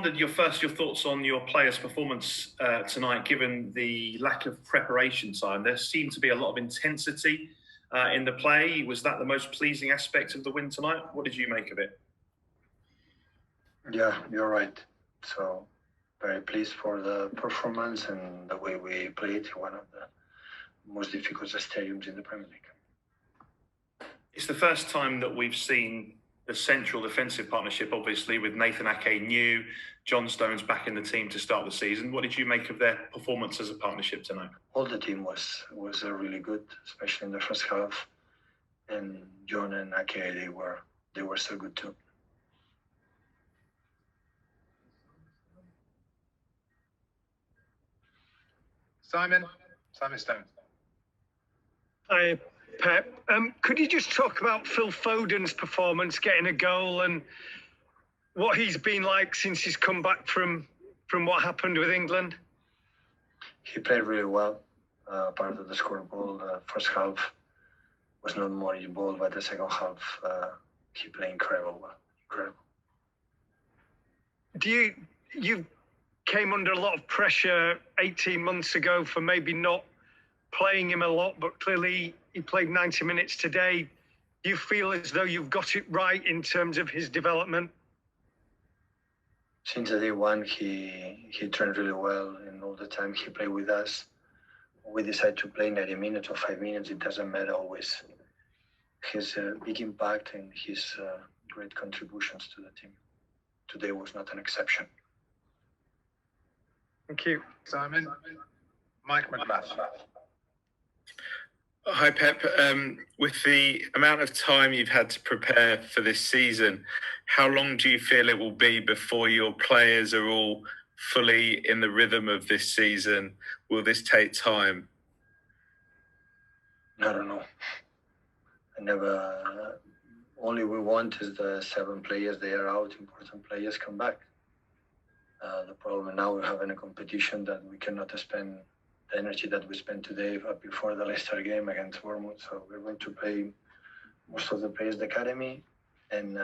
wondered your thoughts on your players' performance tonight, given the lack of preparation time. There seemed to be a lot of intensity in the play. Was that the most pleasing aspect of the win tonight? What did you make of it? Yeah, you're right. So very pleased for the performance and the way we played. One of the most difficult stadiums in the Premier League. It's the first time that we've seen the central defensive partnership, obviously, with Nathan Ake new, John Stones back in the team to start the season. What did you make of their performance as a partnership tonight? All the team was really good, especially in the first half. And John and Ake, they were so good too. Simon Stone. Hi, Pep. Could you just talk about Phil Foden's performance, getting a goal, and what he's been like since he's come back from what happened with England? He played really well. Part of the score goal, the first half was not more involved, but the second half, he played incredible. You came under a lot of pressure 18 months ago for maybe not playing him a lot, but clearly he played 90 minutes today. Do you feel as though you've got it right in terms of his development? Since day one, he trained really well, and all the time he played with us. We decide to play 90 minutes or 5 minutes, it doesn't matter always. His big impact and his great contributions to the team. Today was not an exception. Thank you. Simon. Mike McGrath. Hi, Pep. With the amount of time you've had to prepare for this season, how long do you feel it will be before your players are all fully in the rhythm of this season? Will this take time? I don't know. Only we want is the 7 players, they are out, important players come back. The problem now we're having a competition that we cannot spend the energy that we spent today before the Leicester game against Bournemouth. So we're going to play most of the players in the academy and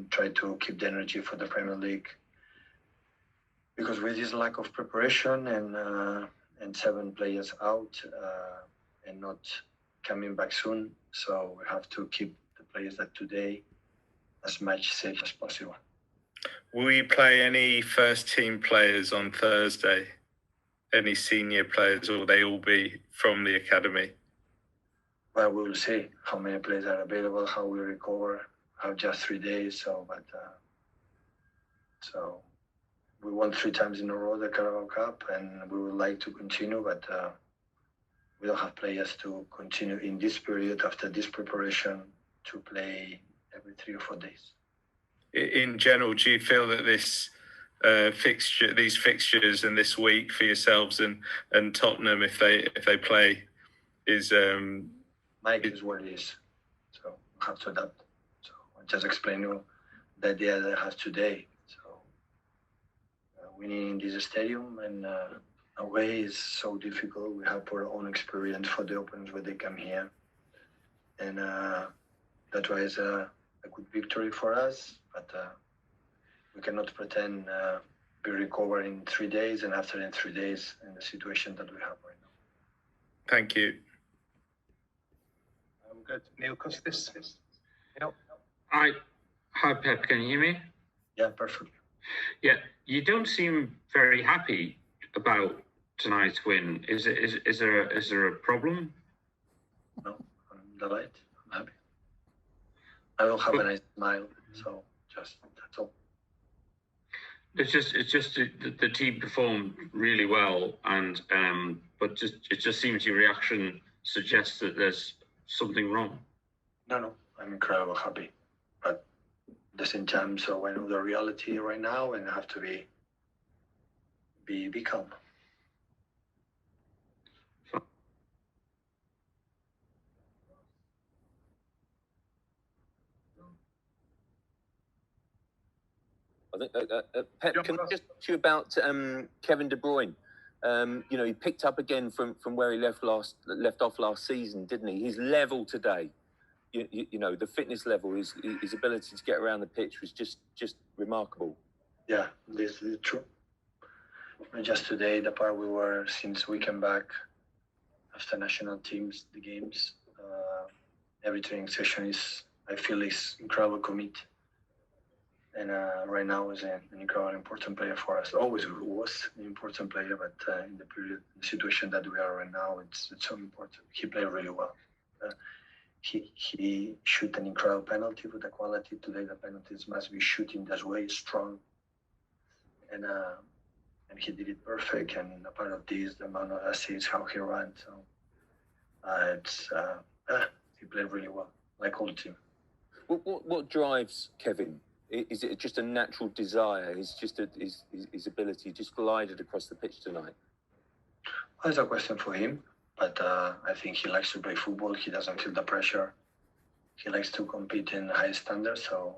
try to keep the energy for the Premier League. Because with this lack of preparation and 7 players out and not coming back soon, so we have to keep the players that today as much safe as possible. Will you play any first team players on Thursday? Any senior players, or will they all be from the academy? Well, we will see how many players are available, how we recover. Have just 3 days, so we won 3 times in a row the Carabao Cup, and we would like to continue, but we don't have players to continue in this period after this preparation to play every 3 or 4 days. In general, do you feel that these fixtures and this week for yourselves and Tottenham, if they play, is Mike is what it is, so we have to adapt. So I just explained you the idea that I have today. So winning in this stadium and away is so difficult. We have our own experience for the opponents when they come here, and that was a good victory for us. But we cannot pretend we recover in 3 days and after in 3 days in the situation that we have right now. Thank you. We'll go to Neil Custis. Neil. Hi, Pep. Can you hear me? Yeah, perfectly. Yeah, you don't seem very happy about tonight's win. Is there a problem? No, I'm delighted. I'm happy. I don't have a nice smile, so that's all. It's just the team performed really well, and but it just seems your reaction suggests that there's something wrong. No, I'm incredibly happy, but at the same time, so I know the reality right now, and I have to be calm. I think, Pep, can I just ask you about Kevin De Bruyne? He picked up again from where he left off last season, didn't he? His level today, the fitness level, his ability to get around the pitch was just remarkable. Yeah, this is true. Not just today, the part we were since we came back after national teams, the games. Every training session I feel is incredible commit. And right now is an incredibly important player for us. Always was an important player, but in the situation that we are right now, it's so important. He played really well. He shoot an incredible penalty with the quality. Today the penalties must be shooting that way, strong. And he did it perfect. And a part of this, the amount of assists, how he ran. So he played really well, like all the team. What drives Kevin? Is it just a natural desire? Is just his ability just glided across the pitch tonight? Well, it's a question for him, but I think he likes to play football. He doesn't feel the pressure. He likes to compete in high standards. So,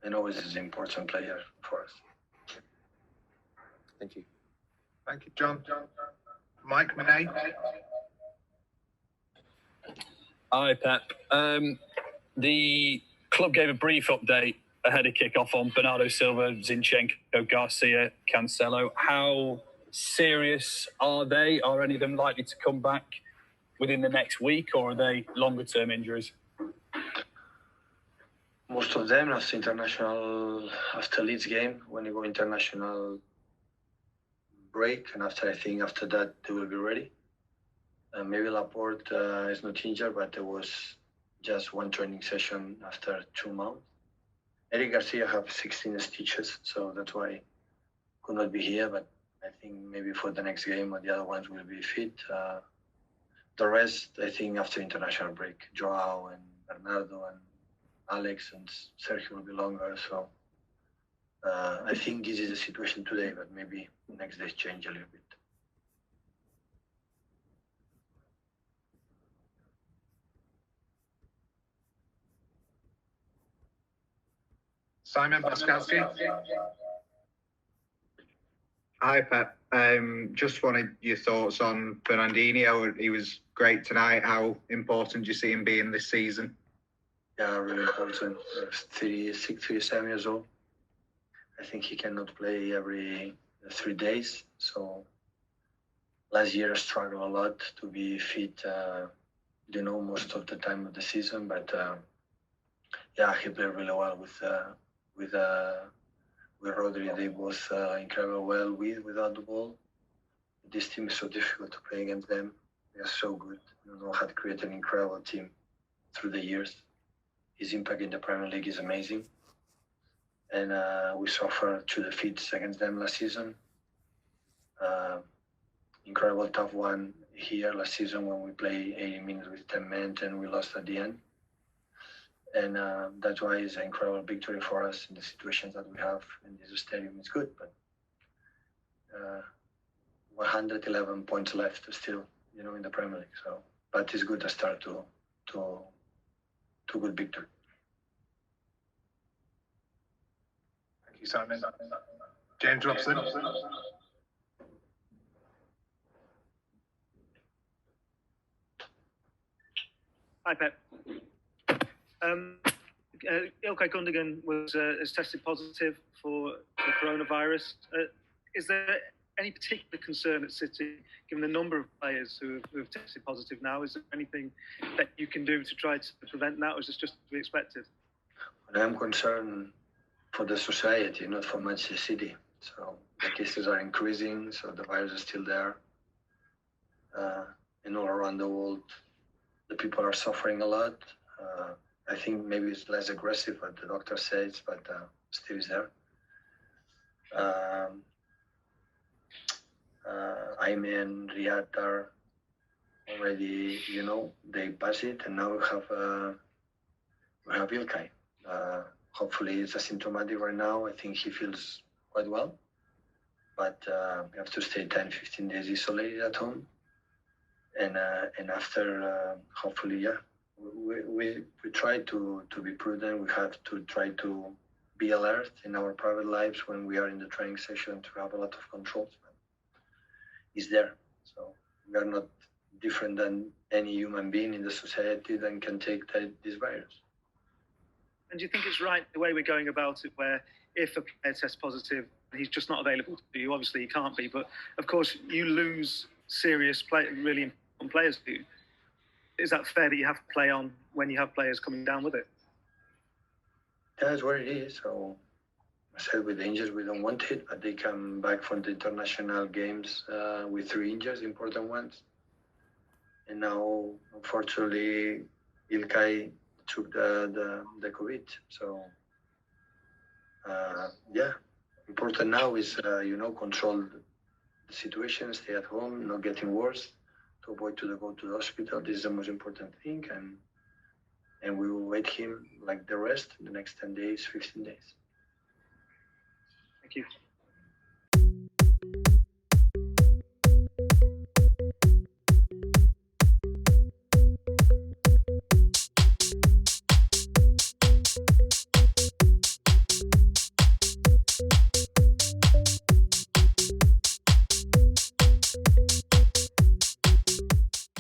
and always is an important player for us. Thank you. Thank you, John. Mike Monet. Hi, Pep. The club gave a brief update ahead of kick-off on Bernardo Silva, Zinchenko, Garcia, Cancelo. How serious are they? Are any of them likely to come back within the next week, or are they longer-term injuries? Most of them after after Leeds game, when you go international break, and I think after that they will be ready. Maybe Laporte is not injured, but there was just one training session after 2 months. Eric Garcia have 16 stitches, so that's why he could not be here. But I think maybe for the next game, the other ones will be fit. The rest, I think, after international break, Joao and Bernardo and Aleks and Sergio will be longer. So I think this is the situation today, but maybe next days change a little bit. Simon Baskowski. Hi, Pep. Just wanted your thoughts on Fernandinho. He was great tonight. How important do you see him being this season? Yeah, really important. 36, 37 years old. I think he cannot play every 3 days. So last year I struggled a lot to be fit, most of the time of the season. But yeah, he played really well with Rodri. They both incredible well without the ball. This team is so difficult to play against them. They are so good. You know how to create an incredible team through the years. His impact in the Premier League is amazing. And we suffered 2 defeats against them last season. Incredible tough one here last season when we played 80 minutes with 10 men and we lost at the end. And that's why it's an incredible victory for us in the situations that we have in this stadium. It's good, but 111 points left still, in the Premier League. So, but it's good to start to good victory. Thank you, Simon. James Robson. Hi, Pep. Ilkay Gundogan has tested positive for the coronavirus. Is there any particular concern at City, given the number of players who have tested positive now? Is there anything that you can do to try to prevent that, or is this just to be expected? I am concerned for the society, not for Manchester City. So the cases are increasing, so the virus is still there. And all around the world, the people are suffering a lot. I think maybe it's less aggressive, what the doctor says, but still is there. Aimé and Riyad are already, they pass it, and now we have Ilkay. Hopefully it's asymptomatic right now. I think he feels quite well, but we have to stay 10, 15 days isolated at home. And after, hopefully, yeah, we try to be prudent. We have to try to be alert in our private lives when we are in the training session to have a lot of controls. It's there. So we are not different than any human being in the society that can take this virus. And do you think it's right the way we're going about it, where if a player tests positive, he's just not available to you. Obviously, he can't be, but of course, you lose serious really important players to you. Is that fair that you have to play on when you have players coming down with it? That's what it is. So I said with the injuries, we don't want it, but they come back from the international games with 3 injuries, important ones. And now, unfortunately, Ilkay took the COVID. So, yeah, important now is, control the situation, stay at home, not getting worse, to avoid to go to the hospital. This is the most important thing. And we will wait him like the rest in the next 10 days, 15 days. Thank you.